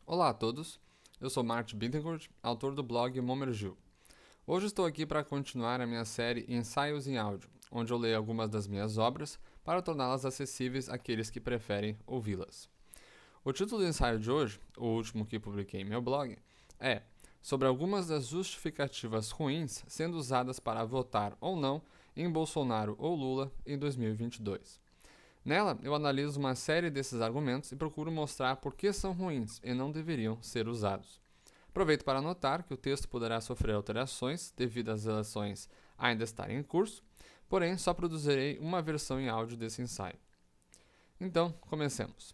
Olá a todos, eu sou Martin Bittencourt, autor do blog Momergil. Hoje estou aqui para continuar a minha série Ensaios em Áudio, onde eu leio algumas das minhas obras para torná-las acessíveis àqueles que preferem ouvi-las. O título do ensaio de hoje, o último que publiquei em meu blog, é sobre algumas das justificativas ruins sendo usadas para votar ou não em Bolsonaro ou Lula em 2022. Nela, eu analiso uma série desses argumentos e procuro mostrar por que são ruins e não deveriam ser usados. Aproveito para anotar que o texto poderá sofrer alterações devido às eleições ainda estarem em curso, porém só produzirei uma versão em áudio desse ensaio. Então, comecemos.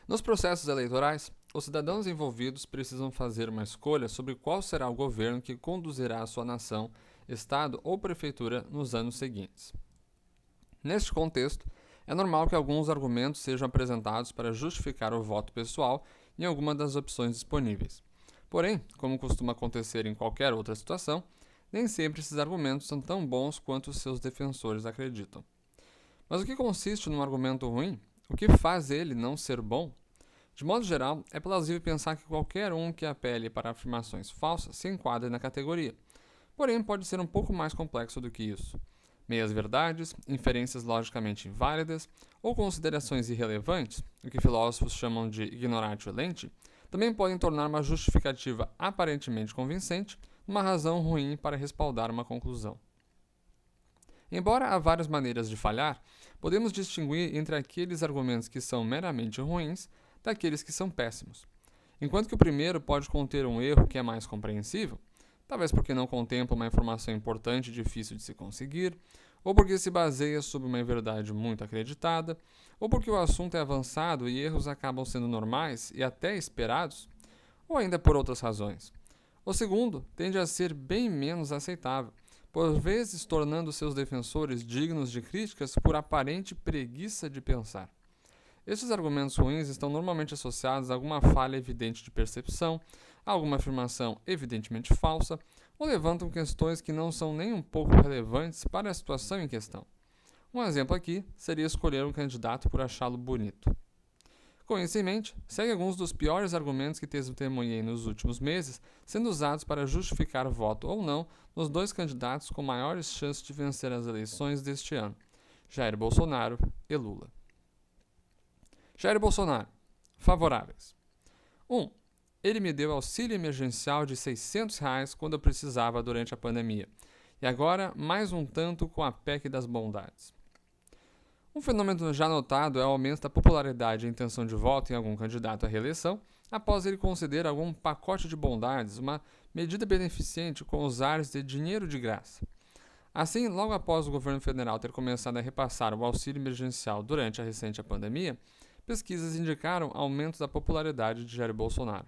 Nos processos eleitorais, os cidadãos envolvidos precisam fazer uma escolha sobre qual será o governo que conduzirá a sua nação, estado ou prefeitura nos anos seguintes. Neste contexto, é normal que alguns argumentos sejam apresentados para justificar o voto pessoal em alguma das opções disponíveis. Porém, como costuma acontecer em qualquer outra situação, nem sempre esses argumentos são tão bons quanto os seus defensores acreditam. Mas o que consiste num argumento ruim? O que faz ele não ser bom? De modo geral, é plausível pensar que qualquer um que apele para afirmações falsas se enquadre na categoria. Porém, pode ser um pouco mais complexo do que isso. Meias-verdades, inferências logicamente inválidas ou considerações irrelevantes, o que filósofos chamam de ignoratio elenchi, também podem tornar uma justificativa aparentemente convincente uma razão ruim para respaldar uma conclusão. Embora há várias maneiras de falhar, podemos distinguir entre aqueles argumentos que são meramente ruins daqueles que são péssimos. Enquanto que o primeiro pode conter um erro que é mais compreensível, talvez porque não contempla uma informação importante e difícil de se conseguir, ou porque se baseia sobre uma verdade muito acreditada, ou porque o assunto é avançado e erros acabam sendo normais e até esperados, ou ainda por outras razões. O segundo tende a ser bem menos aceitável, por vezes tornando seus defensores dignos de críticas por aparente preguiça de pensar. Estes argumentos ruins estão normalmente associados a alguma falha evidente de percepção, a alguma afirmação evidentemente falsa, ou levantam questões que não são nem um pouco relevantes para a situação em questão. Um exemplo aqui seria escolher um candidato por achá-lo bonito. Com isso em mente, segue alguns dos piores argumentos que testemunhei nos últimos meses sendo usados para justificar voto ou não nos dois candidatos com maiores chances de vencer as eleições deste ano, Jair Bolsonaro e Lula. Jair Bolsonaro. Favoráveis. 1. Ele me deu auxílio emergencial de R$ 600 quando eu precisava durante a pandemia. E agora, mais um tanto com a PEC das bondades. Um fenômeno já notado é o aumento da popularidade e intenção de voto em algum candidato à reeleição após ele conceder algum pacote de bondades, uma medida beneficente com os ares de dinheiro de graça. Assim, logo após o governo federal ter começado a repassar o auxílio emergencial durante a recente pandemia, pesquisas indicaram aumento da popularidade de Jair Bolsonaro.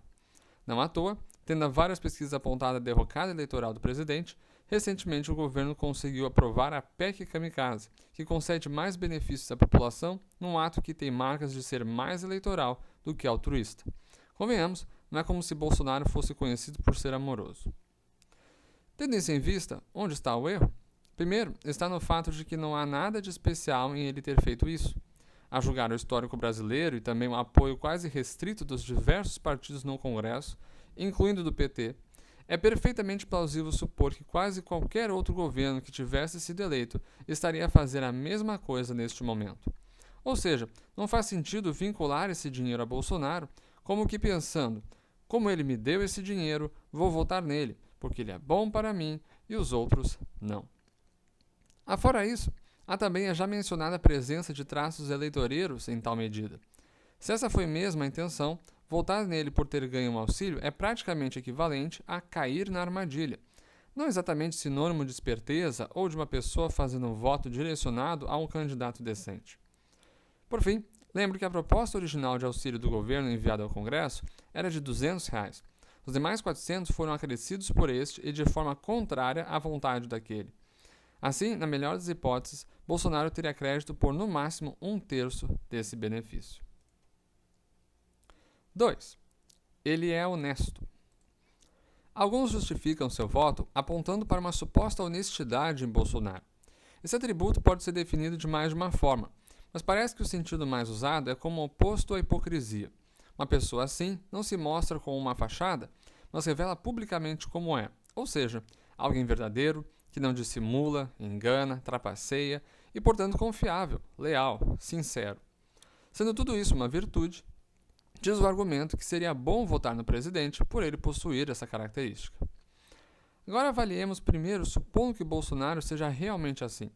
Não à toa, tendo várias pesquisas apontado a derrocada eleitoral do presidente, recentemente o governo conseguiu aprovar a PEC Kamikaze, que concede mais benefícios à população num ato que tem marcas de ser mais eleitoral do que altruísta. Convenhamos, não é como se Bolsonaro fosse conhecido por ser amoroso. Tendo isso em vista, onde está o erro? Primeiro, está no fato de que não há nada de especial em ele ter feito isso. A julgar o histórico brasileiro e também o apoio quase restrito dos diversos partidos no Congresso, incluindo do PT, é perfeitamente plausível supor que quase qualquer outro governo que tivesse sido eleito estaria a fazer a mesma coisa neste momento. Ou seja, não faz sentido vincular esse dinheiro a Bolsonaro como que pensando, como ele me deu esse dinheiro, vou votar nele, porque ele é bom para mim e os outros não. Afora isso, há também a já mencionada presença de traços eleitoreiros em tal medida. Se essa foi mesmo a intenção, votar nele por ter ganho um auxílio é praticamente equivalente a cair na armadilha. Não exatamente sinônimo de esperteza ou de uma pessoa fazendo um voto direcionado a um candidato decente. Por fim, lembre que a proposta original de auxílio do governo enviada ao Congresso era de R$ 200. Os demais 400 foram acrescidos por este e de forma contrária à vontade daquele. Assim, na melhor das hipóteses, Bolsonaro teria crédito por no máximo 1/3 desse benefício. 2. Ele é honesto. Alguns justificam seu voto apontando para uma suposta honestidade em Bolsonaro. Esse atributo pode ser definido de mais de uma forma, mas parece que o sentido mais usado é como oposto à hipocrisia. Uma pessoa assim não se mostra com uma fachada, mas revela publicamente como é, ou seja, alguém verdadeiro, que não dissimula, engana, trapaceia e, portanto, confiável, leal, sincero. Sendo tudo isso uma virtude, diz o argumento que seria bom votar no presidente por ele possuir essa característica. Agora avaliemos primeiro supondo que Bolsonaro seja realmente assim.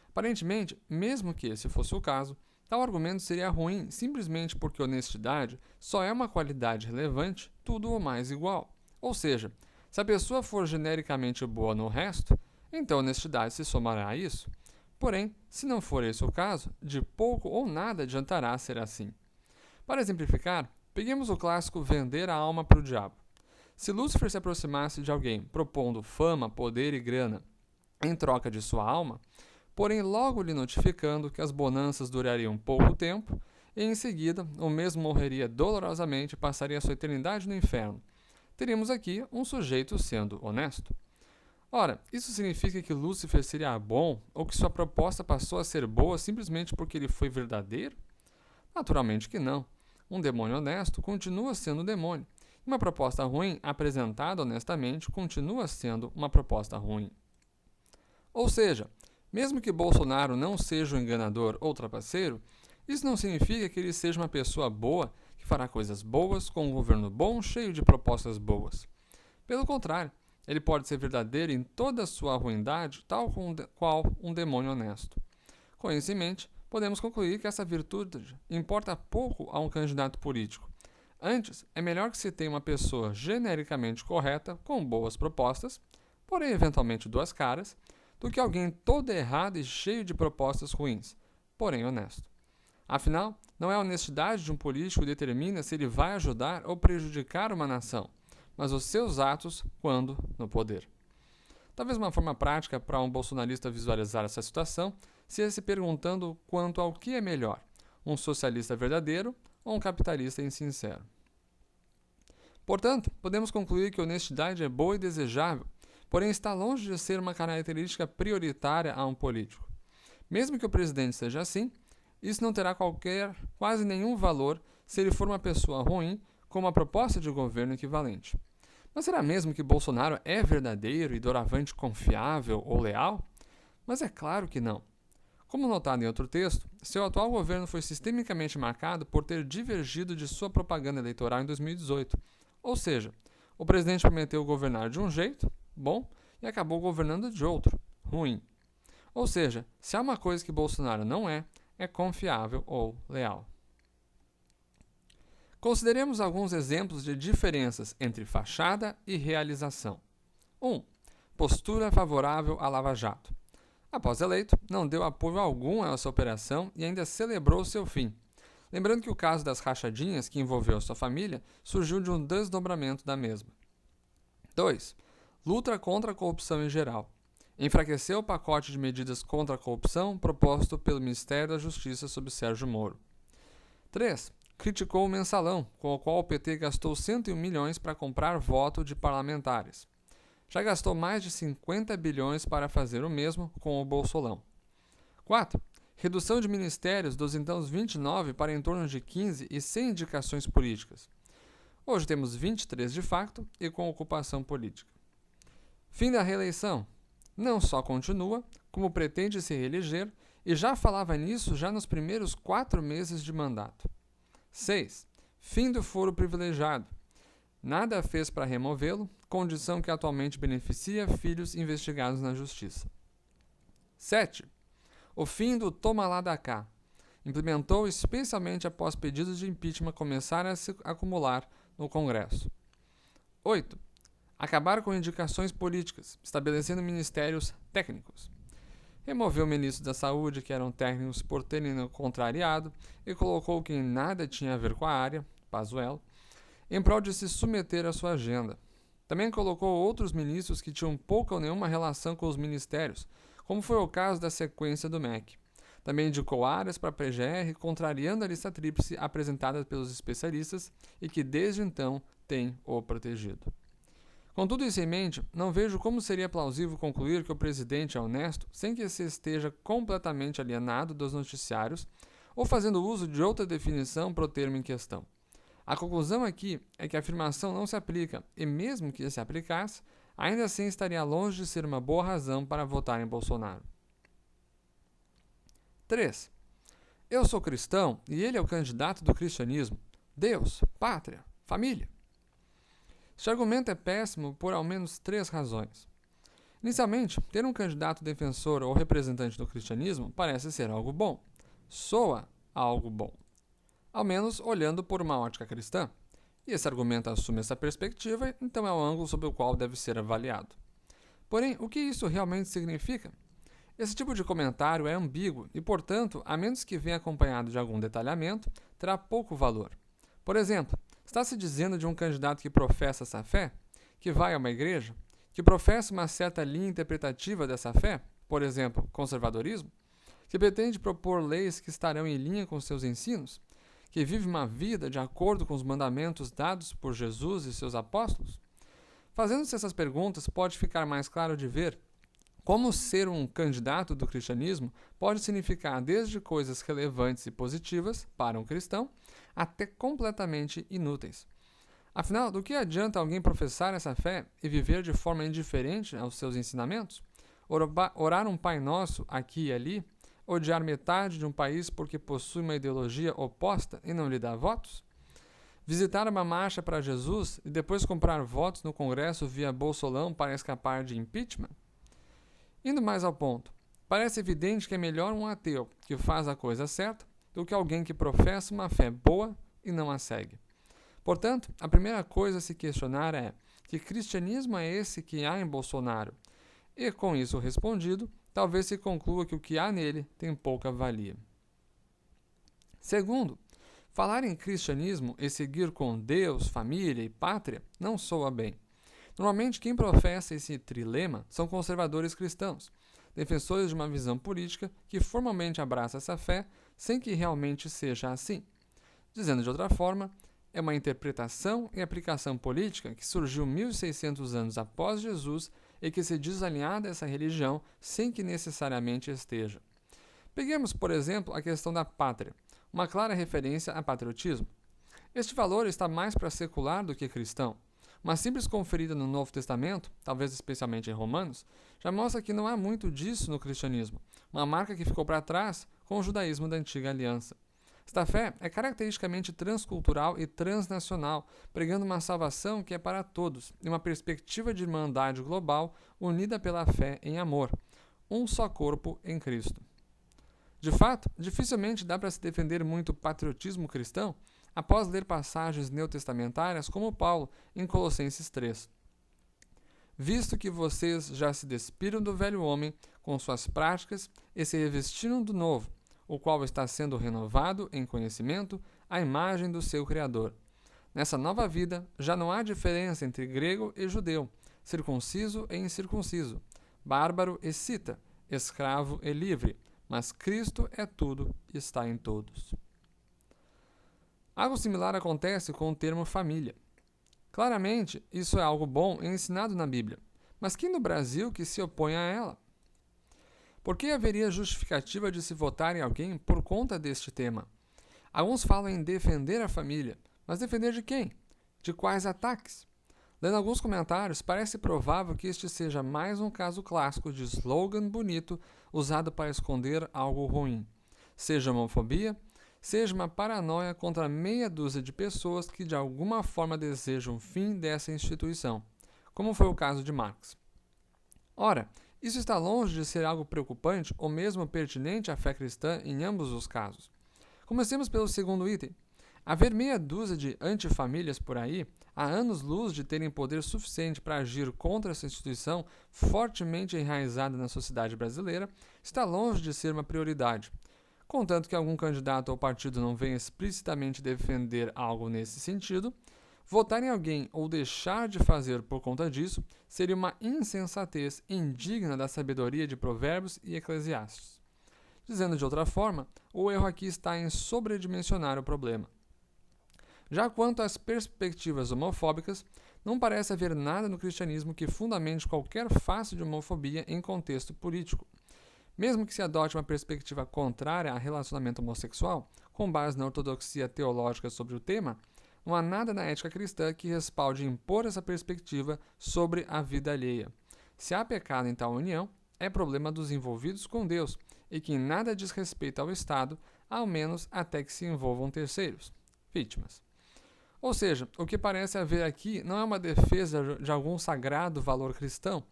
Aparentemente, mesmo que esse fosse o caso, tal argumento seria ruim simplesmente porque honestidade só é uma qualidade relevante, tudo ou mais igual. Ou seja, se a pessoa for genericamente boa no resto, então a honestidade se somará a isso. Porém, se não for esse o caso, de pouco ou nada adiantará ser assim. Para exemplificar, peguemos o clássico vender a alma para o diabo. Se Lúcifer se aproximasse de alguém propondo fama, poder e grana em troca de sua alma, porém logo lhe notificando que as bonanças durariam pouco tempo, e em seguida o mesmo morreria dolorosamente e passaria sua eternidade no inferno, teríamos aqui um sujeito sendo honesto. Ora, isso significa que Lúcifer seria bom ou que sua proposta passou a ser boa simplesmente porque ele foi verdadeiro? Naturalmente que não. Um demônio honesto continua sendo um demônio, e uma proposta ruim apresentada honestamente continua sendo uma proposta ruim. Ou seja, mesmo que Bolsonaro não seja um enganador ou trapaceiro, isso não significa que ele seja uma pessoa boa que fará coisas boas com um governo bom cheio de propostas boas. Pelo contrário, ele pode ser verdadeiro em toda a sua ruindade, tal qual um demônio honesto. Com isso em mente, podemos concluir que essa virtude importa pouco a um candidato político. Antes, é melhor que se tenha uma pessoa genericamente correta, com boas propostas, porém eventualmente duas caras, do que alguém todo errado e cheio de propostas ruins, porém honesto. Afinal, não é a honestidade de um político que determina se ele vai ajudar ou prejudicar uma nação, mas os seus atos quando no poder. Talvez uma forma prática para um bolsonarista visualizar essa situação seja se perguntando quanto ao que é melhor, um socialista verdadeiro ou um capitalista insincero. Portanto, podemos concluir que a honestidade é boa e desejável, porém está longe de ser uma característica prioritária a um político. Mesmo que o presidente seja assim, isso não terá quase nenhum valor se ele for uma pessoa ruim com uma proposta de governo equivalente. Mas será mesmo que Bolsonaro é verdadeiro e doravante confiável ou leal? Mas é claro que não. Como notado em outro texto, seu atual governo foi sistemicamente marcado por ter divergido de sua propaganda eleitoral em 2018. Ou seja, o presidente prometeu governar de um jeito, bom, e acabou governando de outro, ruim. Ou seja, se há uma coisa que Bolsonaro não é confiável ou leal. Consideremos alguns exemplos de diferenças entre fachada e realização. 1. Postura favorável à Lava Jato. Após eleito, não deu apoio algum a essa operação e ainda celebrou seu fim. Lembrando que o caso das rachadinhas que envolveu sua família surgiu de um desdobramento da mesma. 2. Luta contra a corrupção em geral. Enfraqueceu o pacote de medidas contra a corrupção proposto pelo Ministério da Justiça sob Sérgio Moro. 3. Criticou o mensalão, com o qual o PT gastou 101 milhões para comprar voto de parlamentares. Já gastou mais de 50 bilhões para fazer o mesmo com o Bolsolão. 4. Redução de ministérios dos então 29 para em torno de 15 e sem indicações políticas. Hoje temos 23 de facto e com ocupação política. Fim da reeleição. Não só continua, como pretende se reeleger e já falava nisso já nos primeiros 4 meses de mandato. 6. Fim do foro privilegiado. Nada fez para removê-lo, condição que atualmente beneficia filhos investigados na Justiça. 7. O fim do toma lá da cá. Implementou especialmente após pedidos de impeachment começarem a se acumular no Congresso. 8. Acabar com indicações políticas, estabelecendo ministérios técnicos. Removeu ministros da Saúde, que eram técnicos por terem contrariado, e colocou quem nada tinha a ver com a área, Pazuello, em prol de se submeter à sua agenda. Também colocou outros ministros que tinham pouca ou nenhuma relação com os ministérios, como foi o caso da sequência do MEC. Também indicou áreas para a PGR, contrariando a lista tríplice apresentada pelos especialistas e que desde então tem o protegido. Com tudo isso em mente, não vejo como seria plausível concluir que o presidente é honesto sem que se esteja completamente alienado dos noticiários ou fazendo uso de outra definição para o termo em questão. A conclusão aqui é que a afirmação não se aplica, e mesmo que se aplicasse, ainda assim estaria longe de ser uma boa razão para votar em Bolsonaro. 3. Eu sou cristão e ele é o candidato do cristianismo. Deus, pátria, família. Este argumento é péssimo por ao menos 3 razões. Inicialmente, ter um candidato defensor ou representante do cristianismo parece ser algo bom. Soa algo bom. Ao menos olhando por uma ótica cristã. E esse argumento assume essa perspectiva, então é o ângulo sob o qual deve ser avaliado. Porém, o que isso realmente significa? Esse tipo de comentário é ambíguo e, portanto, a menos que venha acompanhado de algum detalhamento, terá pouco valor. Por exemplo, está se dizendo de um candidato que professa essa fé, que vai a uma igreja, que professa uma certa linha interpretativa dessa fé, por exemplo, conservadorismo, que pretende propor leis que estarão em linha com seus ensinos, que vive uma vida de acordo com os mandamentos dados por Jesus e seus apóstolos? Fazendo-se essas perguntas, pode ficar mais claro de ver como ser um candidato do cristianismo pode significar desde coisas relevantes e positivas para um cristão até completamente inúteis. Afinal, do que adianta alguém professar essa fé e viver de forma indiferente aos seus ensinamentos? Orar um Pai Nosso aqui e ali? Odiar metade de um país porque possui uma ideologia oposta e não lhe dá votos? Visitar uma marcha para Jesus e depois comprar votos no Congresso via Bolsolão para escapar de impeachment? Indo mais ao ponto, parece evidente que é melhor um ateu que faz a coisa certa do que alguém que professa uma fé boa e não a segue. Portanto, a primeira coisa a se questionar é: que cristianismo é esse que há em Bolsonaro? E, com isso respondido, talvez se conclua que o que há nele tem pouca valia. Segundo, falar em cristianismo e seguir com Deus, família e pátria não soa bem. Normalmente, quem professa esse trilema são conservadores cristãos, defensores de uma visão política que formalmente abraça essa fé sem que realmente seja assim. Dizendo de outra forma, é uma interpretação e aplicação política que surgiu 1600 anos após Jesus e que se diz alinhada a essa religião sem que necessariamente esteja. Peguemos, por exemplo, a questão da pátria, uma clara referência a patriotismo. Este valor está mais para secular do que cristão. Uma simples conferida no Novo Testamento, talvez especialmente em Romanos, já mostra que não há muito disso no cristianismo, uma marca que ficou para trás com o judaísmo da antiga aliança. Esta fé é caracteristicamente transcultural e transnacional, pregando uma salvação que é para todos e uma perspectiva de irmandade global unida pela fé em amor, um só corpo em Cristo. De fato, dificilmente dá para se defender muito o patriotismo cristão após ler passagens neotestamentárias como Paulo em Colossenses 3. Visto que vocês já se despiram do velho homem com suas práticas e se revestiram do novo, o qual está sendo renovado em conhecimento à imagem do seu Criador. Nessa nova vida, já não há diferença entre grego e judeu, circunciso e incircunciso, bárbaro e cita, escravo e livre, mas Cristo é tudo e está em todos. Algo similar acontece com o termo família. Claramente, isso é algo bom e ensinado na Bíblia, mas quem no Brasil que se opõe a ela? Por que haveria justificativa de se votar em alguém por conta deste tema? Alguns falam em defender a família, mas defender de quem? De quais ataques? Lendo alguns comentários, parece provável que este seja mais um caso clássico de slogan bonito usado para esconder algo ruim. Seja homofobia, seja uma paranoia contra meia dúzia de pessoas que de alguma forma desejam o fim dessa instituição, como foi o caso de Marx. Ora, isso está longe de ser algo preocupante ou mesmo pertinente à fé cristã em ambos os casos. Comecemos pelo segundo item. Haver meia dúzia de antifamílias por aí, há anos-luz de terem poder suficiente para agir contra essa instituição fortemente enraizada na sociedade brasileira, está longe de ser uma prioridade. Contanto que algum candidato ou partido não venha explicitamente defender algo nesse sentido, votar em alguém ou deixar de fazer por conta disso seria uma insensatez indigna da sabedoria de Provérbios e Eclesiastes. Dizendo de outra forma, o erro aqui está em sobredimensionar o problema. Já quanto às perspectivas homofóbicas, não parece haver nada no cristianismo que fundamente qualquer face de homofobia em contexto político. Mesmo que se adote uma perspectiva contrária a relacionamento homossexual, com base na ortodoxia teológica sobre o tema, não há nada na ética cristã que respalde impor essa perspectiva sobre a vida alheia. Se há pecado em tal união, é problema dos envolvidos com Deus, e que em nada diz respeito ao Estado, ao menos até que se envolvam terceiros, vítimas. Ou seja, o que parece haver aqui não é uma defesa de algum sagrado valor cristão,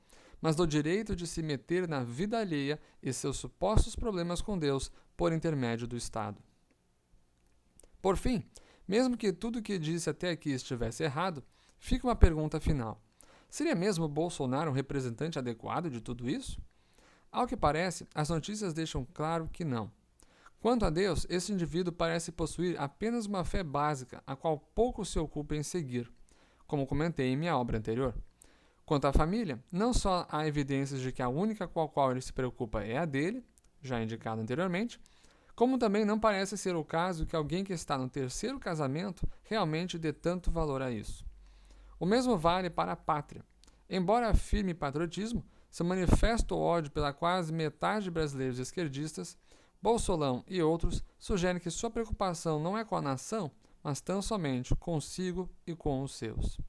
mas do direito de se meter na vida alheia e seus supostos problemas com Deus por intermédio do Estado. Por fim, mesmo que tudo o que disse até aqui estivesse errado, fica uma pergunta final. Seria mesmo Bolsonaro um representante adequado de tudo isso? Ao que parece, as notícias deixam claro que não. Quanto a Deus, esse indivíduo parece possuir apenas uma fé básica, a qual pouco se ocupa em seguir, como comentei em minha obra anterior. Quanto à família, não só há evidências de que a única com a qual ele se preocupa é a dele, já indicado anteriormente, como também não parece ser o caso que alguém que está no terceiro casamento realmente dê tanto valor a isso. O mesmo vale para a pátria. Embora afirme patriotismo, seu manifesto ódio pela quase metade de brasileiros esquerdistas, Bolsolão e outros sugerem que sua preocupação não é com a nação, mas tão somente consigo e com os seus.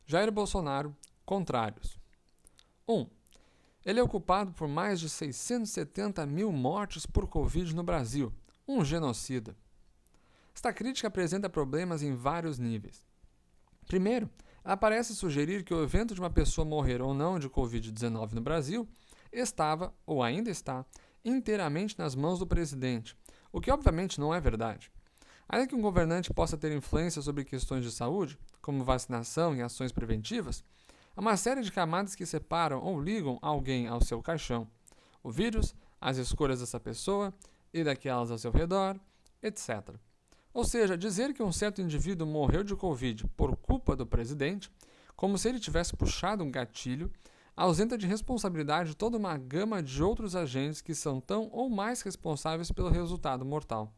Jair Bolsonaro, contrários. 1. Ele é o culpado por mais de 670 mil mortes por Covid no Brasil, um genocida. Esta crítica apresenta problemas em vários níveis. Primeiro, ela parece sugerir que o evento de uma pessoa morrer ou não de Covid-19 no Brasil estava, ou ainda está, inteiramente nas mãos do presidente, o que obviamente não é verdade. Ainda que um governante possa ter influência sobre questões de saúde, como vacinação e ações preventivas, há uma série de camadas que separam ou ligam alguém ao seu caixão. O vírus, as escolhas dessa pessoa e daquelas ao seu redor, etc. Ou seja, dizer que um certo indivíduo morreu de Covid por culpa do presidente, como se ele tivesse puxado um gatilho, ausenta de responsabilidade toda uma gama de outros agentes que são tão ou mais responsáveis pelo resultado mortal.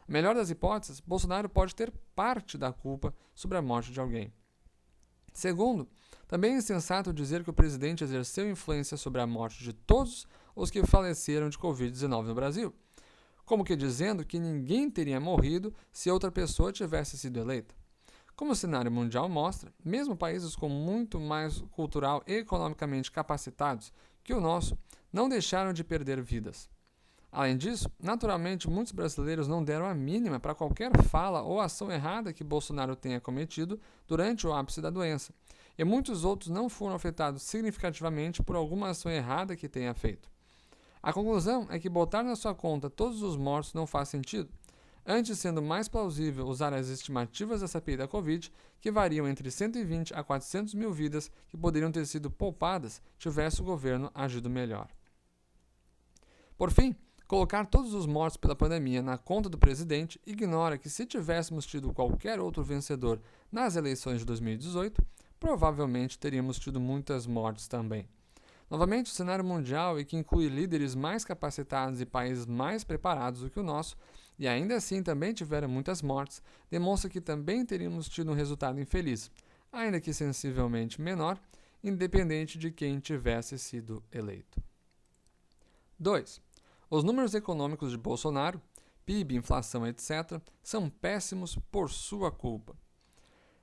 Na melhor das hipóteses, Bolsonaro pode ter parte da culpa sobre a morte de alguém. Segundo, também é insensato dizer que o presidente exerceu influência sobre a morte de todos os que faleceram de Covid-19 no Brasil, como que dizendo que ninguém teria morrido se outra pessoa tivesse sido eleita. Como o cenário mundial mostra, mesmo países com muito mais cultural e economicamente capacitados que o nosso não deixaram de perder vidas. Além disso, naturalmente, muitos brasileiros não deram a mínima para qualquer fala ou ação errada que Bolsonaro tenha cometido durante o ápice da doença, e muitos outros não foram afetados significativamente por alguma ação errada que tenha feito. A conclusão é que botar na sua conta todos os mortos não faz sentido, antes sendo mais plausível usar as estimativas da CPI da Covid, que variam entre 120 a 400 mil vidas que poderiam ter sido poupadas tivesse o governo agido melhor. Por fim, colocar todos os mortos pela pandemia na conta do presidente ignora que se tivéssemos tido qualquer outro vencedor nas eleições de 2018, provavelmente teríamos tido muitas mortes também. Novamente, o cenário mundial, e que inclui líderes mais capacitados e países mais preparados do que o nosso, e ainda assim também tiveram muitas mortes, demonstra que também teríamos tido um resultado infeliz, ainda que sensivelmente menor, independente de quem tivesse sido eleito. 2. Os números econômicos de Bolsonaro, PIB, inflação, etc., são péssimos por sua culpa.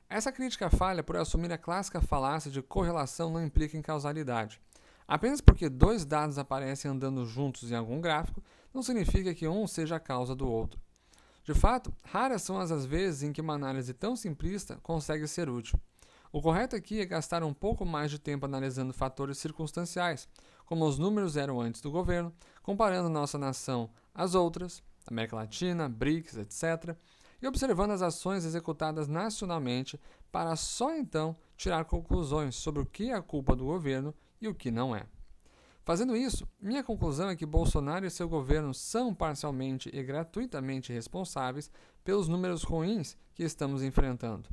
Essa crítica falha por assumir a clássica falácia de correlação não implica em causalidade. Apenas porque dois dados aparecem andando juntos em algum gráfico, não significa que um seja a causa do outro. De fato, raras são as vezes em que uma análise tão simplista consegue ser útil. O correto aqui é gastar um pouco mais de tempo analisando fatores circunstanciais, como os números eram antes do governo, comparando nossa nação às outras, América Latina, BRICS, etc., e observando as ações executadas nacionalmente para só então tirar conclusões sobre o que é a culpa do governo e o que não é. Fazendo isso, minha conclusão é que Bolsonaro e seu governo são parcialmente e gratuitamente responsáveis pelos números ruins que estamos enfrentando,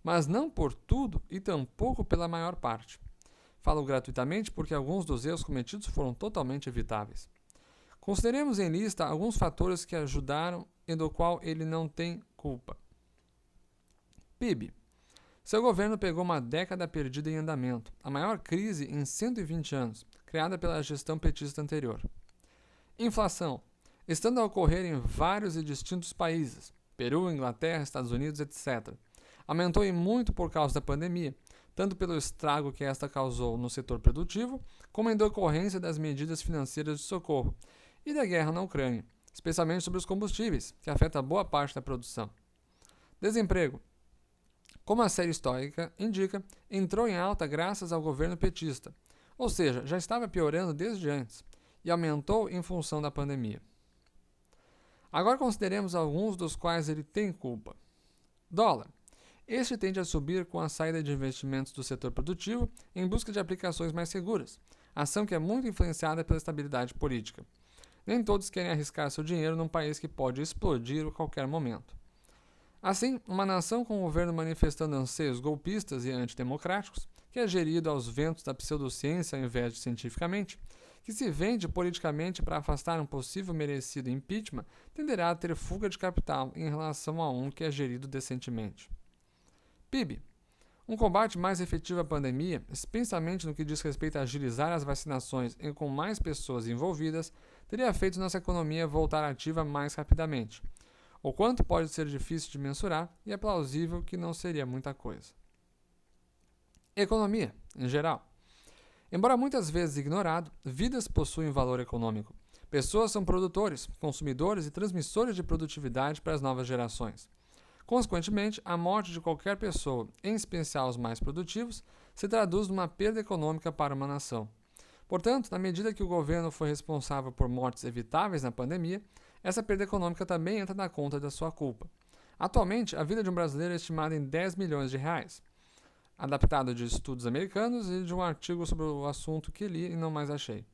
mas não por tudo e tampouco pela maior parte. Falo gratuitamente porque alguns dos erros cometidos foram totalmente evitáveis. Consideremos em lista alguns fatores que ajudaram e do qual ele não tem culpa. PIB. Seu governo pegou uma década perdida em andamento, a maior crise em 120 anos, criada pela gestão petista anterior. Inflação. Estando a ocorrer em vários e distintos países, Peru, Inglaterra, Estados Unidos, etc., aumentou e muito por causa da pandemia, tanto pelo estrago que esta causou no setor produtivo, como em decorrência das medidas financeiras de socorro e da guerra na Ucrânia, especialmente sobre os combustíveis, que afeta boa parte da produção. Desemprego. Como a série histórica indica, entrou em alta graças ao governo petista, ou seja, já estava piorando desde antes, e aumentou em função da pandemia. Agora consideremos alguns dos quais ele tem culpa. Dólar. Este tende a subir com a saída de investimentos do setor produtivo em busca de aplicações mais seguras, ação que é muito influenciada pela estabilidade política. Nem todos querem arriscar seu dinheiro num país que pode explodir a qualquer momento. Assim, uma nação com um governo manifestando anseios golpistas e antidemocráticos, que é gerido aos ventos da pseudociência ao invés de cientificamente, que se vende politicamente para afastar um possível merecido impeachment, tenderá a ter fuga de capital em relação a um que é gerido decentemente. PIB. Um combate mais efetivo à pandemia, especialmente no que diz respeito a agilizar as vacinações e com mais pessoas envolvidas, teria feito nossa economia voltar ativa mais rapidamente. O quanto pode ser difícil de mensurar e é plausível que não seria muita coisa. Economia, em geral. Embora muitas vezes ignorado, vidas possuem valor econômico. Pessoas são produtores, consumidores e transmissores de produtividade para as novas gerações. Consequentemente, a morte de qualquer pessoa, em especial os mais produtivos, se traduz numa perda econômica para uma nação. Portanto, na medida que o governo foi responsável por mortes evitáveis na pandemia, essa perda econômica também entra na conta da sua culpa. Atualmente, a vida de um brasileiro é estimada em 10 milhões de reais, adaptado de estudos americanos e de um artigo sobre o assunto que li e não mais achei.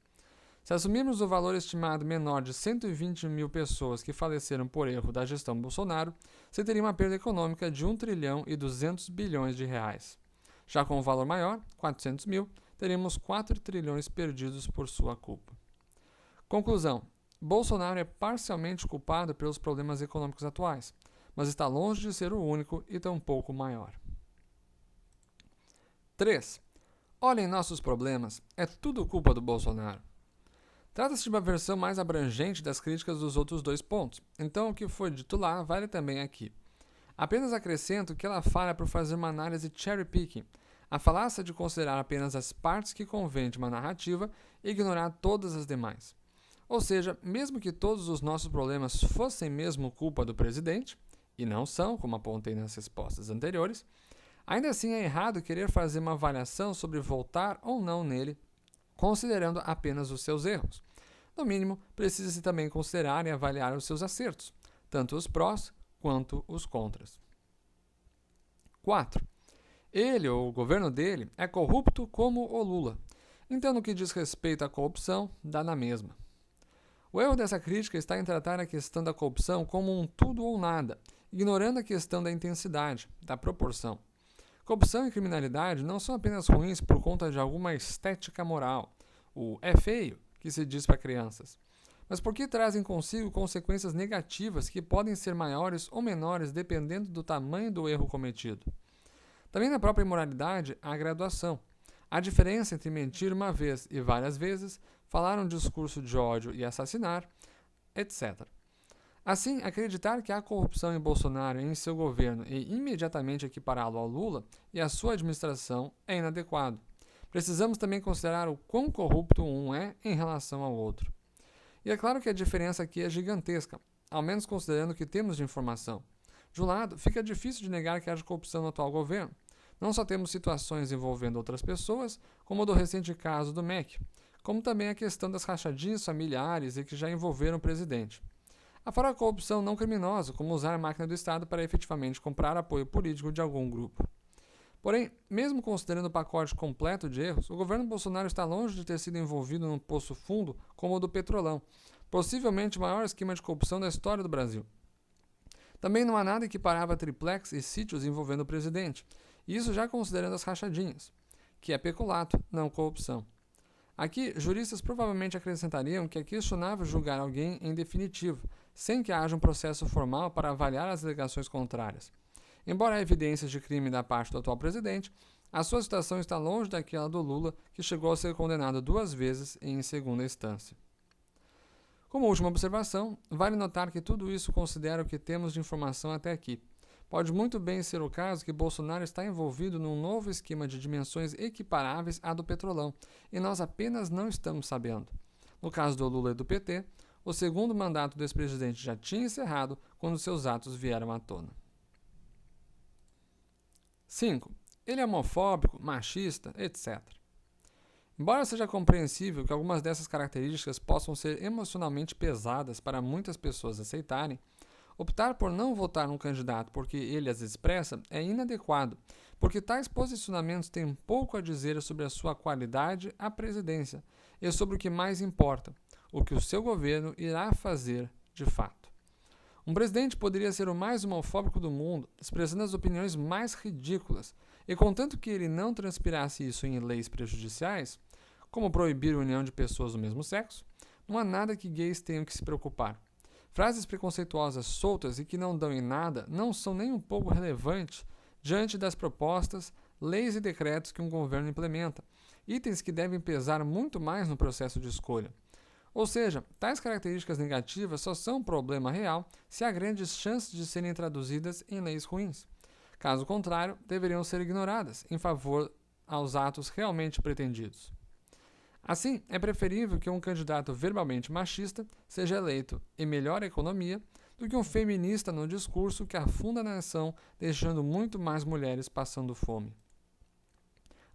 Se assumirmos o valor estimado menor de 120 mil pessoas que faleceram por erro da gestão Bolsonaro, você teria uma perda econômica de 1 trilhão e 200 bilhões de reais. Já com o valor maior, 400 mil, teríamos 4 trilhões perdidos por sua culpa. Conclusão. Bolsonaro é parcialmente culpado pelos problemas econômicos atuais, mas está longe de ser o único e tampouco o maior. 3. Olhem nossos problemas, é tudo culpa do Bolsonaro. Trata-se de uma versão mais abrangente das críticas dos outros dois pontos, então o que foi dito lá vale também aqui. Apenas acrescento que ela falha por fazer uma análise cherry-picking, a falácia de considerar apenas as partes que convêm de uma narrativa e ignorar todas as demais. Ou seja, mesmo que todos os nossos problemas fossem mesmo culpa do presidente, e não são, como apontei nas respostas anteriores, ainda assim é errado querer fazer uma avaliação sobre votar ou não nele, considerando apenas os seus erros. No mínimo, precisa-se também considerar e avaliar os seus acertos, tanto os prós quanto os contras. 4. Ele, ou o governo dele, é corrupto como o Lula. Então, no que diz respeito à corrupção, dá na mesma. O erro dessa crítica está em tratar a questão da corrupção como um tudo ou nada, ignorando a questão da intensidade, da proporção. Corrupção e criminalidade não são apenas ruins por conta de alguma estética moral, o é feio, que se diz para crianças, mas porque trazem consigo consequências negativas que podem ser maiores ou menores dependendo do tamanho do erro cometido. Também na própria imoralidade há graduação. A diferença entre mentir uma vez e várias vezes, falar um discurso de ódio e assassinar, etc. Assim, acreditar que há corrupção em Bolsonaro e em seu governo e imediatamente equipará-lo ao Lula e à sua administração é inadequado. Precisamos também considerar o quão corrupto um é em relação ao outro. E é claro que a diferença aqui é gigantesca, ao menos considerando o que temos de informação. De um lado, fica difícil de negar que haja corrupção no atual governo. Não só temos situações envolvendo outras pessoas, como o do recente caso do MEC, como também a questão das rachadinhas familiares e que já envolveram o presidente. Afora a corrupção não criminosa, como usar a máquina do Estado para efetivamente comprar apoio político de algum grupo. Porém, mesmo considerando o pacote completo de erros, o governo Bolsonaro está longe de ter sido envolvido num poço fundo como o do Petrolão, possivelmente o maior esquema de corrupção da história do Brasil. Também não há nada equiparável a triplex e sítios envolvendo o presidente, isso já considerando as rachadinhas, que é peculato, não corrupção. Aqui, juristas provavelmente acrescentariam que é questionável julgar alguém em definitivo, sem que haja um processo formal para avaliar as alegações contrárias. Embora há evidências de crime da parte do atual presidente, a sua situação está longe daquela do Lula, que chegou a ser condenado 2 vezes em segunda instância. Como última observação, vale notar que tudo isso considera o que temos de informação até aqui. Pode muito bem ser o caso que Bolsonaro está envolvido num novo esquema de dimensões equiparáveis à do Petrolão, e nós apenas não estamos sabendo. No caso do Lula e do PT, o segundo mandato do ex-presidente já tinha encerrado quando seus atos vieram à tona. 5. Ele é homofóbico, machista, etc. Embora seja compreensível que algumas dessas características possam ser emocionalmente pesadas para muitas pessoas aceitarem, optar por não votar num candidato porque ele as expressa é inadequado, porque tais posicionamentos têm pouco a dizer sobre a sua qualidade à presidência e sobre o que mais importa, o que o seu governo irá fazer de fato. Um presidente poderia ser o mais homofóbico do mundo, expressando as opiniões mais ridículas, e contanto que ele não transpirasse isso em leis prejudiciais, como proibir a união de pessoas do mesmo sexo, não há nada que gays tenham que se preocupar. Frases preconceituosas soltas e que não dão em nada não são nem um pouco relevantes diante das propostas, leis e decretos que um governo implementa, itens que devem pesar muito mais no processo de escolha. Ou seja, tais características negativas só são um problema real se há grandes chances de serem traduzidas em leis ruins. Caso contrário, deveriam ser ignoradas em favor aos atos realmente pretendidos. Assim, é preferível que um candidato verbalmente machista seja eleito em melhor economia do que um feminista no discurso que afunda a nação, deixando muito mais mulheres passando fome.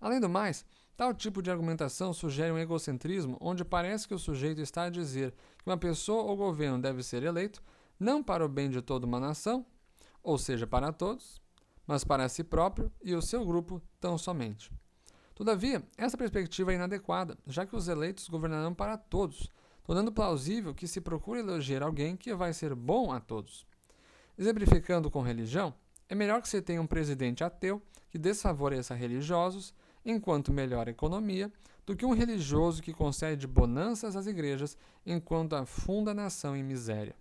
Além do mais, tal tipo de argumentação sugere um egocentrismo onde parece que o sujeito está a dizer que uma pessoa ou governo deve ser eleito não para o bem de toda uma nação, ou seja, para todos, mas para si próprio e o seu grupo tão somente. Todavia, essa perspectiva é inadequada, já que os eleitos governarão para todos, tornando plausível que se procure eleger alguém que vai ser bom a todos. Exemplificando com religião, é melhor que se tenha um presidente ateu que desfavoreça religiosos, enquanto melhora a economia, do que um religioso que concede bonanças às igrejas enquanto afunda a nação em miséria.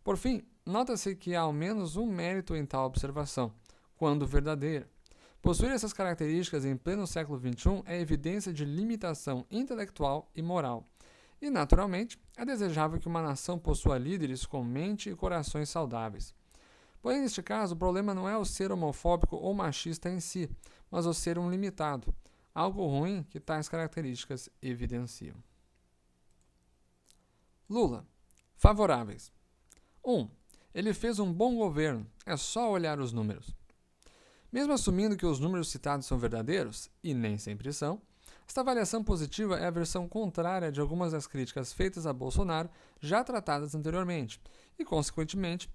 Por fim, nota-se que há ao menos um mérito em tal observação, quando verdadeira. Possuir essas características em pleno século XXI é evidência de limitação intelectual e moral. E, naturalmente, é desejável que uma nação possua líderes com mente e corações saudáveis. Porém, neste caso, o problema não é o ser homofóbico ou machista em si, mas o ser um limitado, algo ruim que tais características evidenciam. Lula. Favoráveis. 1. Ele fez um bom governo, é só olhar os números. Mesmo assumindo que os números citados são verdadeiros, e nem sempre são, esta avaliação positiva é a versão contrária de algumas das críticas feitas a Bolsonaro já tratadas anteriormente, e, consequentemente,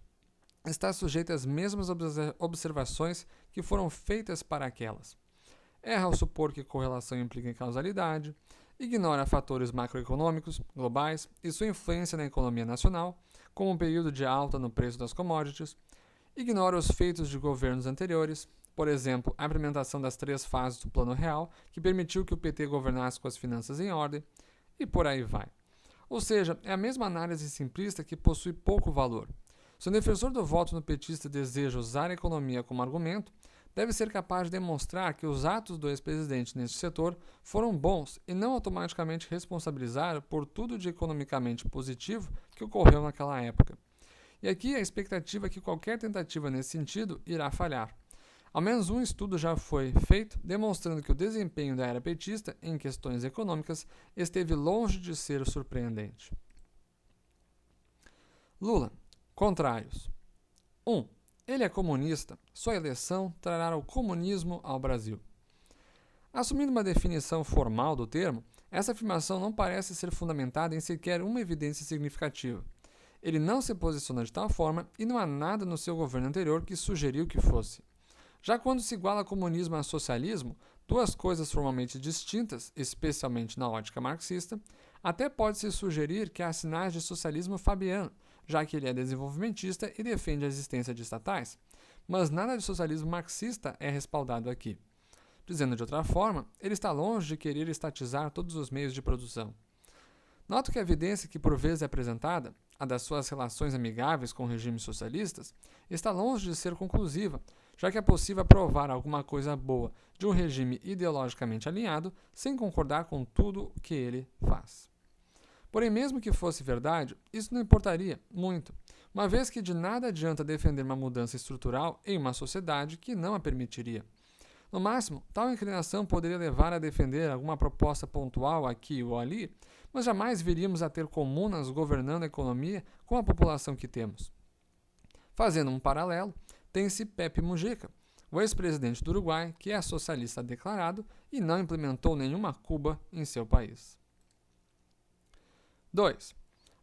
está sujeita às mesmas observações que foram feitas para aquelas. Erra ao supor que correlação implica causalidade, ignora fatores macroeconômicos, globais e sua influência na economia nacional, como um período de alta no preço das commodities, ignora os feitos de governos anteriores, por exemplo, a implementação das 3 fases do Plano Real, que permitiu que o PT governasse com as finanças em ordem, e por aí vai. Ou seja, é a mesma análise simplista que possui pouco valor. Se um defensor do voto no petista deseja usar a economia como argumento, deve ser capaz de demonstrar que os atos do ex-presidente neste setor foram bons e não automaticamente responsabilizar por tudo de economicamente positivo que ocorreu naquela época. E aqui a expectativa é que qualquer tentativa nesse sentido irá falhar. Ao menos um estudo já foi feito demonstrando que o desempenho da era petista em questões econômicas esteve longe de ser surpreendente. Lula. Contrários. 1. Ele é comunista. Sua eleição trará o comunismo ao Brasil. Assumindo uma definição formal do termo, essa afirmação não parece ser fundamentada em sequer uma evidência significativa. Ele não se posiciona de tal forma e não há nada no seu governo anterior que sugeriu que fosse. Já quando se iguala comunismo a socialismo, duas coisas formalmente distintas, especialmente na ótica marxista, até pode-se sugerir que há sinais de socialismo fabiano, já que ele é desenvolvimentista e defende a existência de estatais. Mas nada de socialismo marxista é respaldado aqui. Dizendo de outra forma, ele está longe de querer estatizar todos os meios de produção. Noto que a evidência que por vezes é apresentada a das suas relações amigáveis com regimes socialistas, está longe de ser conclusiva, já que é possível provar alguma coisa boa de um regime ideologicamente alinhado sem concordar com tudo o que ele faz. Porém, mesmo que fosse verdade, isso não importaria muito, uma vez que de nada adianta defender uma mudança estrutural em uma sociedade que não a permitiria. No máximo, tal inclinação poderia levar a defender alguma proposta pontual aqui ou ali, mas jamais viríamos a ter comunas governando a economia com a população que temos. Fazendo um paralelo, tem-se Pepe Mujica, o ex-presidente do Uruguai, que é socialista declarado e não implementou nenhuma Cuba em seu país. 2.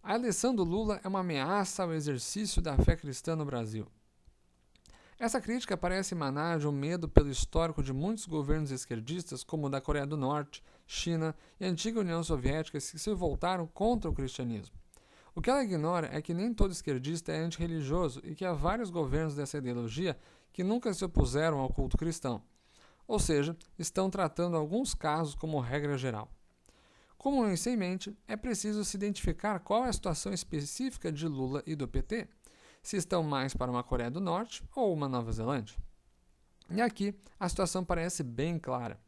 A eleição do Lula é uma ameaça ao exercício da fé cristã no Brasil. Essa crítica parece emanar de um medo pelo histórico de muitos governos esquerdistas, como o da Coreia do Norte, China e a antiga União Soviética, que se voltaram contra o cristianismo. O que ela ignora é que nem todo esquerdista é antirreligioso e que há vários governos dessa ideologia que nunca se opuseram ao culto cristão, ou seja, estão tratando alguns casos como regra geral. Com isso em mente, é preciso se identificar qual é a situação específica de Lula e do PT, se estão mais para uma Coreia do Norte ou uma Nova Zelândia. E aqui a situação parece bem clara.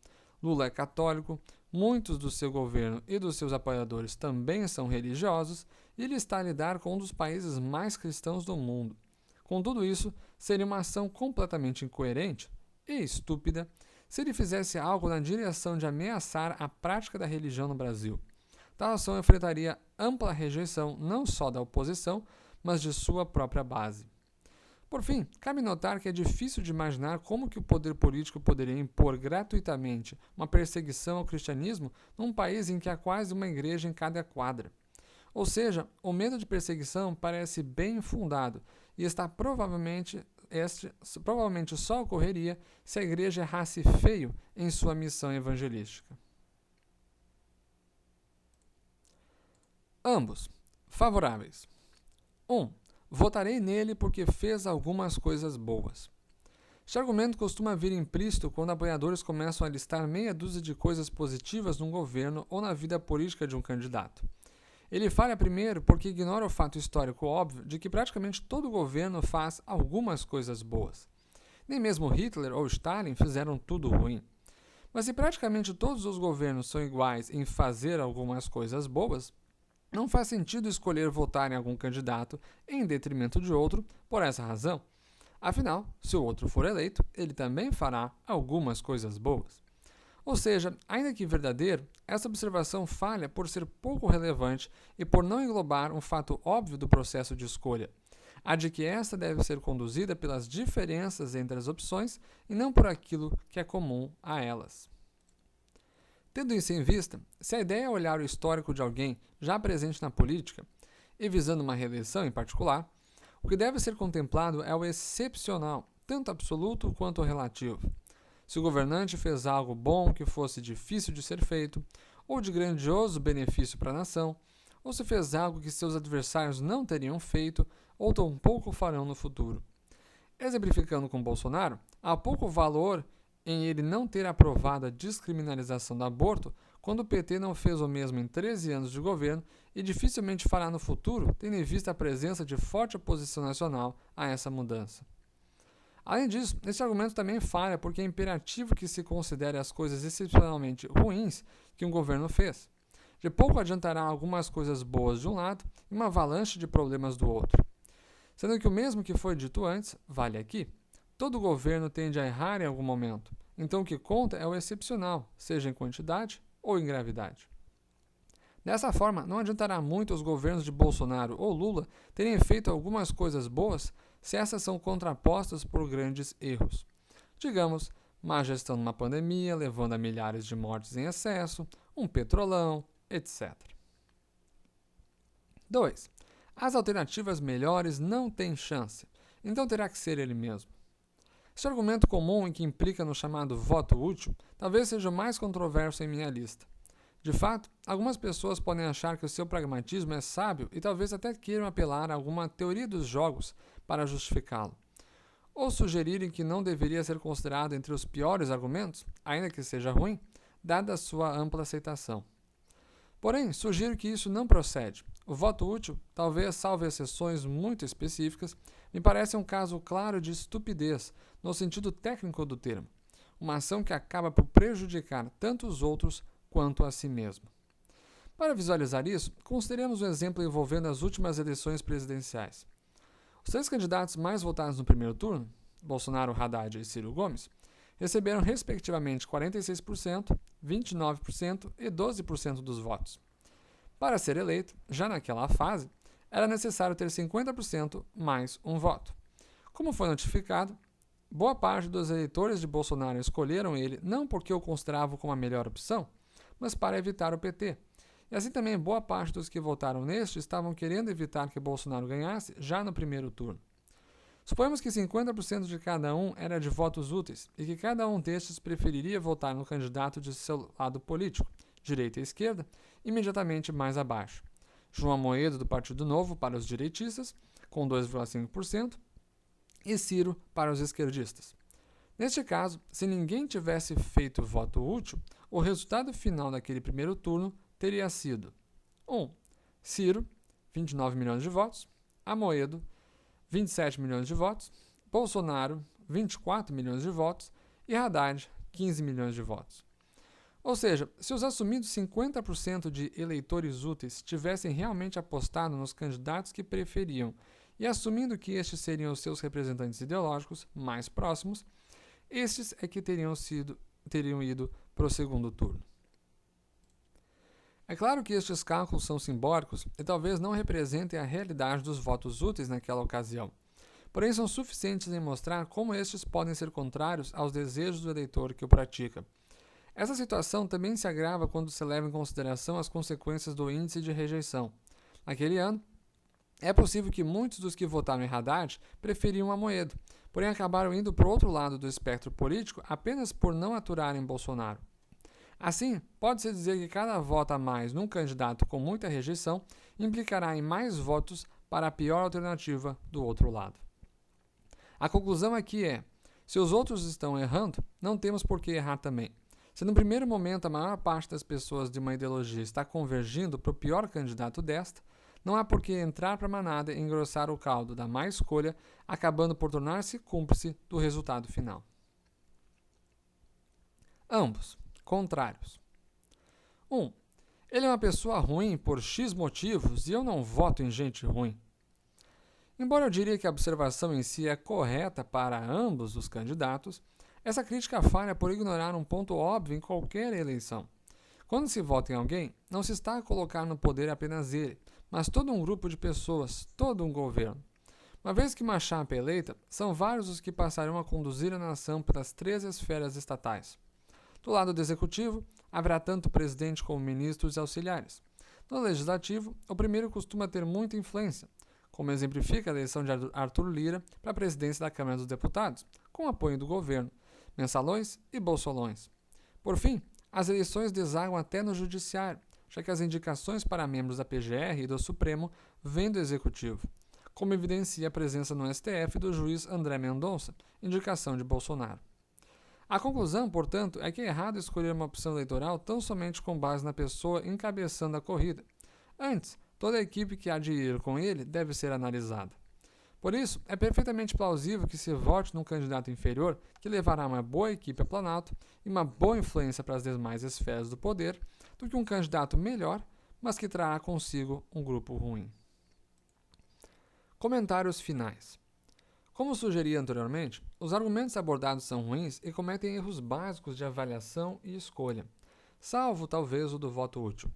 Lula é católico, muitos do seu governo e dos seus apoiadores também são religiosos e ele está a lidar com um dos países mais cristãos do mundo. Com tudo isso, seria uma ação completamente incoerente e estúpida se ele fizesse algo na direção de ameaçar a prática da religião no Brasil. Tal ação enfrentaria ampla rejeição não só da oposição, mas de sua própria base. Por fim, cabe notar que é difícil de imaginar como que o poder político poderia impor gratuitamente uma perseguição ao cristianismo num país em que há quase uma igreja em cada quadra. Ou seja, o medo de perseguição parece bem infundado e provavelmente só ocorreria se a igreja errasse feio em sua missão evangelística. Ambos. Favoráveis. 1. Votarei nele porque fez algumas coisas boas. Este argumento costuma vir implícito quando apoiadores começam a listar meia dúzia de coisas positivas num governo ou na vida política de um candidato. Ele falha primeiro porque ignora o fato histórico óbvio de que praticamente todo governo faz algumas coisas boas. Nem mesmo Hitler ou Stalin fizeram tudo ruim. Mas se praticamente todos os governos são iguais em fazer algumas coisas boas, não faz sentido escolher votar em algum candidato em detrimento de outro por essa razão. Afinal, se o outro for eleito, ele também fará algumas coisas boas. Ou seja, ainda que verdadeiro, essa observação falha por ser pouco relevante e por não englobar um fato óbvio do processo de escolha, a de que esta deve ser conduzida pelas diferenças entre as opções e não por aquilo que é comum a elas. Tendo isso em vista, se a ideia é olhar o histórico de alguém já presente na política, e visando uma reeleição em particular, o que deve ser contemplado é o excepcional, tanto absoluto quanto relativo. Se o governante fez algo bom que fosse difícil de ser feito, ou de grandioso benefício para a nação, ou se fez algo que seus adversários não teriam feito ou tampouco farão no futuro. Exemplificando com Bolsonaro, há pouco valor em ele não ter aprovado a descriminalização do aborto quando o PT não fez o mesmo em 13 anos de governo e dificilmente fará no futuro, tendo em vista a presença de forte oposição nacional a essa mudança. Além disso, esse argumento também falha porque é imperativo que se considere as coisas excepcionalmente ruins que um governo fez. De pouco adiantará algumas coisas boas de um lado e uma avalanche de problemas do outro. Sendo que o mesmo que foi dito antes vale aqui. Todo governo tende a errar em algum momento, então o que conta é o excepcional, seja em quantidade ou em gravidade. Dessa forma, não adiantará muito os governos de Bolsonaro ou Lula terem feito algumas coisas boas se essas são contrapostas por grandes erros. Digamos, má gestão numa pandemia, levando a milhares de mortes em excesso, um petrolão, etc. 2. As alternativas melhores não têm chance, então terá que ser ele mesmo. Este argumento comum e que implica no chamado voto útil talvez seja o mais controverso em minha lista. De fato, algumas pessoas podem achar que o seu pragmatismo é sábio e talvez até queiram apelar a alguma teoria dos jogos para justificá-lo. Ou sugerirem que não deveria ser considerado entre os piores argumentos, ainda que seja ruim, dada a sua ampla aceitação. Porém, sugiro que isso não procede, o voto útil, talvez salvo exceções muito específicas, me parece um caso claro de estupidez, no sentido técnico do termo, uma ação que acaba por prejudicar tanto os outros quanto a si mesmo. Para visualizar isso, consideremos um exemplo envolvendo as últimas eleições presidenciais. Os 3 candidatos mais votados no primeiro turno, Bolsonaro, Haddad e Ciro Gomes, receberam respectivamente 46%, 29% e 12% dos votos. Para ser eleito, já naquela fase, era necessário ter 50% mais um voto. Como foi notificado, boa parte dos eleitores de Bolsonaro escolheram ele não porque o consideravam como a melhor opção, mas para evitar o PT. E assim também boa parte dos que votaram neste estavam querendo evitar que Bolsonaro ganhasse já no primeiro turno. Suponhamos que 50% de cada um era de votos úteis e que cada um destes preferiria votar no candidato de seu lado político, direita e esquerda, imediatamente mais abaixo. João Amoedo, do Partido Novo, para os direitistas, com 2,5%, e Ciro para os esquerdistas. Neste caso, se ninguém tivesse feito voto útil, o resultado final daquele primeiro turno teria sido 1. Ciro, 29 milhões de votos, Amoedo, 27 milhões de votos, Bolsonaro, 24 milhões de votos e Haddad, 15 milhões de votos. Ou seja, se os assumidos 50% de eleitores úteis tivessem realmente apostado nos candidatos que preferiam e assumindo que estes seriam os seus representantes ideológicos mais próximos, estes é que teriam ido para o segundo turno. É claro que estes cálculos são simbólicos e talvez não representem a realidade dos votos úteis naquela ocasião, porém são suficientes em mostrar como estes podem ser contrários aos desejos do eleitor que o pratica. Essa situação também se agrava quando se leva em consideração as consequências do índice de rejeição. Naquele ano, é possível que muitos dos que votaram em Haddad preferiam Amoedo, porém acabaram indo para o outro lado do espectro político apenas por não aturarem Bolsonaro. Assim, pode-se dizer que cada voto a mais num candidato com muita rejeição implicará em mais votos para a pior alternativa do outro lado. A conclusão aqui é: se os outros estão errando, não temos por que errar também. Se no primeiro momento a maior parte das pessoas de uma ideologia está convergindo para o pior candidato desta, não há por que entrar para a manada e engrossar o caldo da má escolha, acabando por tornar-se cúmplice do resultado final. Ambos, contrários. 1. Ele é uma pessoa ruim por X motivos e eu não voto em gente ruim. Embora eu diria que a observação em si é correta para ambos os candidatos, essa crítica falha por ignorar um ponto óbvio em qualquer eleição. Quando se vota em alguém, não se está a colocar no poder apenas ele, mas todo um grupo de pessoas, todo um governo. Uma vez que uma chapa é eleita, são vários os que passarão a conduzir a nação pelas 3 esferas estatais. Do lado do executivo, haverá tanto o presidente como ministros e auxiliares. No legislativo, o primeiro costuma ter muita influência, como exemplifica a eleição de Arthur Lira para a presidência da Câmara dos Deputados, com apoio do governo, mensalões e bolsolões. Por fim, as eleições desaguam até no judiciário, já que as indicações para membros da PGR e do Supremo vêm do Executivo, como evidencia a presença no STF do juiz André Mendonça, indicação de Bolsonaro. A conclusão, portanto, é que é errado escolher uma opção eleitoral tão somente com base na pessoa encabeçando a corrida. Antes, toda a equipe que há de ir com ele deve ser analisada. Por isso, é perfeitamente plausível que se vote num candidato inferior que levará uma boa equipe a Planalto e uma boa influência para as demais esferas do poder, do que um candidato melhor, mas que trará consigo um grupo ruim. Comentários finais. Como sugeri anteriormente, os argumentos abordados são ruins e cometem erros básicos de avaliação e escolha, salvo talvez o do voto útil.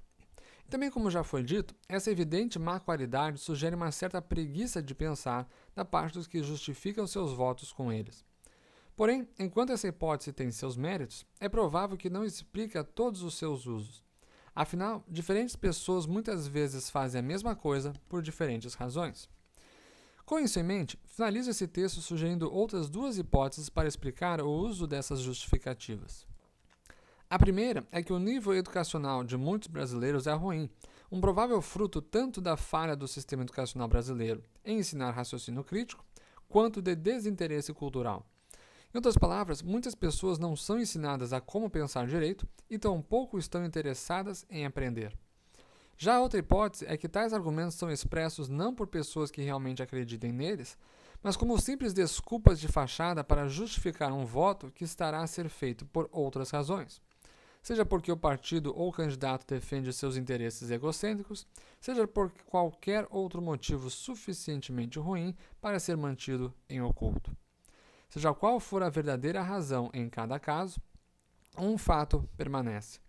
Também, como já foi dito, essa evidente má qualidade sugere uma certa preguiça de pensar da parte dos que justificam seus votos com eles. Porém, enquanto essa hipótese tem seus méritos, é provável que não explica todos os seus usos. Afinal, diferentes pessoas muitas vezes fazem a mesma coisa por diferentes razões. Com isso em mente, finalizo esse texto sugerindo outras 2 hipóteses para explicar o uso dessas justificativas. A primeira é que o nível educacional de muitos brasileiros é ruim, um provável fruto tanto da falha do sistema educacional brasileiro em ensinar raciocínio crítico, quanto de desinteresse cultural. Em outras palavras, muitas pessoas não são ensinadas a como pensar direito e tampouco estão interessadas em aprender. Já a outra hipótese é que tais argumentos são expressos não por pessoas que realmente acreditem neles, mas como simples desculpas de fachada para justificar um voto que estará a ser feito por outras razões. Seja porque o partido ou candidato defende seus interesses egocêntricos, seja por qualquer outro motivo suficientemente ruim para ser mantido em oculto. Seja qual for a verdadeira razão em cada caso, um fato permanece.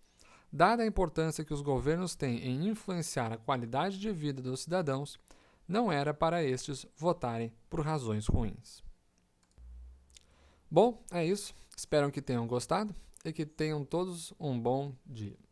Dada a importância que os governos têm em influenciar a qualidade de vida dos cidadãos, não era para estes votarem por razões ruins. Bom, é isso. Espero que tenham gostado e que tenham todos um bom dia.